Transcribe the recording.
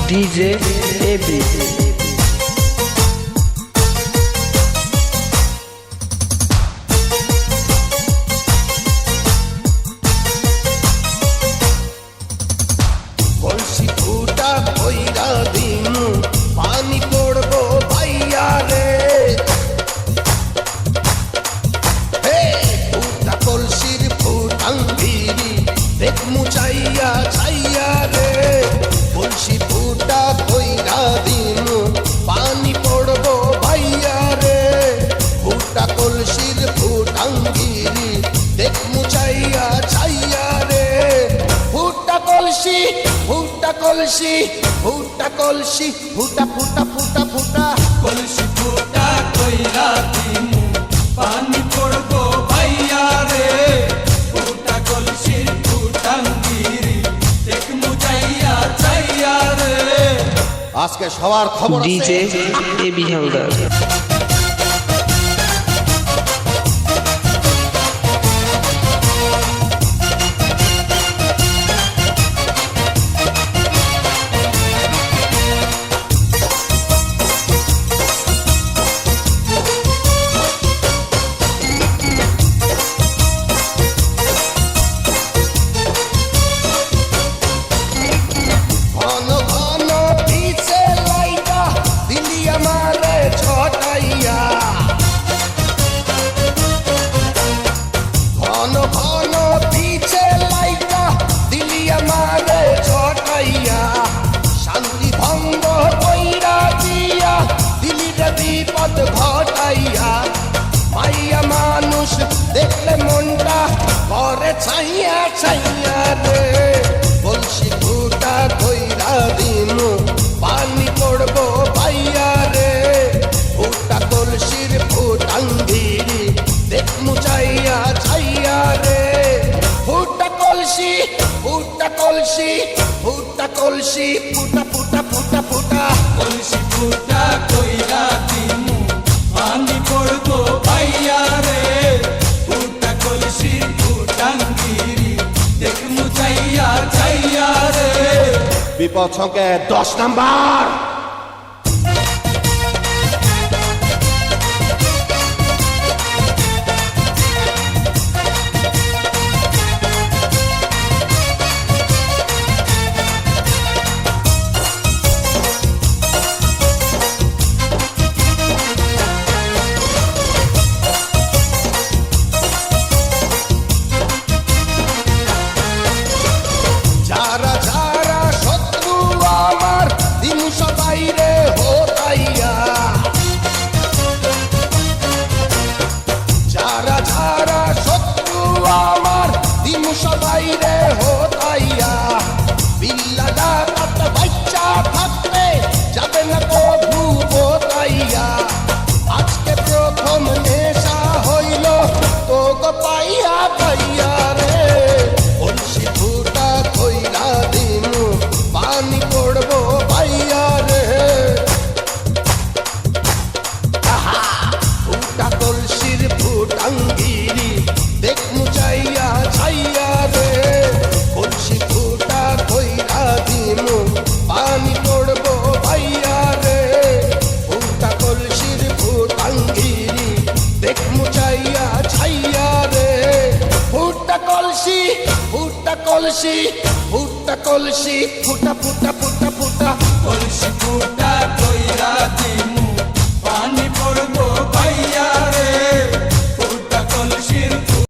DJ AB. কলসি ফুটা কইরা দিনু পানি পড়বো ভাইয়া রে, হে ফুটা কলসির ফুটাঙ্গিরি দেখমু চাইয়া চাইয়া রে, কলসি ফুটা কইরা দিনু পানি পড়বো ভাইয়া রে, ফুটা কলসির ফুটাঙ্গিরি দেখমু চাইয়া চাইয়া রে, ফুটা কলসি ফুটা কলসি ফুটা কলসি ফুটা ফুটা ফুটা ফুটা কলসি ফুটা কইরা দিমু পানি পড়বো ভাইয়া রে, ফুটা কলসির ফুটাঙ্গিরি দেখমু চাইয়া চাইয়া রে। আজকে সবার খবর আছে। DJ AB Haldar. ঘন ঘন পিছে লাইটা দিলি আমারে ছটাইয়া, ঘন ঘন পিছে লাইটা দিলি আমারে ছটাইয়া, শান্তি ভঙ্গ কইরা দিয়া দিলি রে বিপদ ঘটাইয়া, মাইয়া মানুষ দেখলে মনটা করে ছাইয়া ছাইয়া রে, কলসি ফুটা কইরা দিনু পানি পড়বো ভাইয়া রে, ফুটা কলসির ফুটাঙ্গিরি দেখমু চাইয়া চাইয়া রে, ফুটা কলসি ফুটা কলসি ফুটা কলসি ফুটা ফুটা ফুটা ফুটা কলসি ফুটা কইরা দিমু পানি পড়বো ভাইয়া রে, ফুটা কলসির ফুটাঙ্গিরি দেখমু চাইয়া চাইয়া রে। বিপদ সংকেত 10 নাম্বার। যারা যারা শত্রু আমার দিন সবাই রে হোতাইয়া, যারা যারা শত্রু আমার দিন সবাই রে হোতাইয়া, বিল্লা ডাকাত বাচ্চা থাকতে যাবে না কভু বোতাইয়া, আজকে প্রথম নেশা হইল তো গো পাইয়া পাইয়া রে, কলসি ফুটা কইরা দিনু পানি পড়বো ভাইয়া রে, আহা ফুটা কলসির ফুটাঙ্গিরি দেখমু চাইয়া চাইয়া রে, কলসি ফুটা কইরা দিনু পানি পড়বো ভাইয়া রে, ফুটা কলসির ফুটাঙ্গিরি দেখমু চাইয়া চাইয়া রে, ফুটা কলসি ফুটা কলসি ফুটা কলসি ফুটা ফুটা ফুটা ফুটা কলসি ফুটা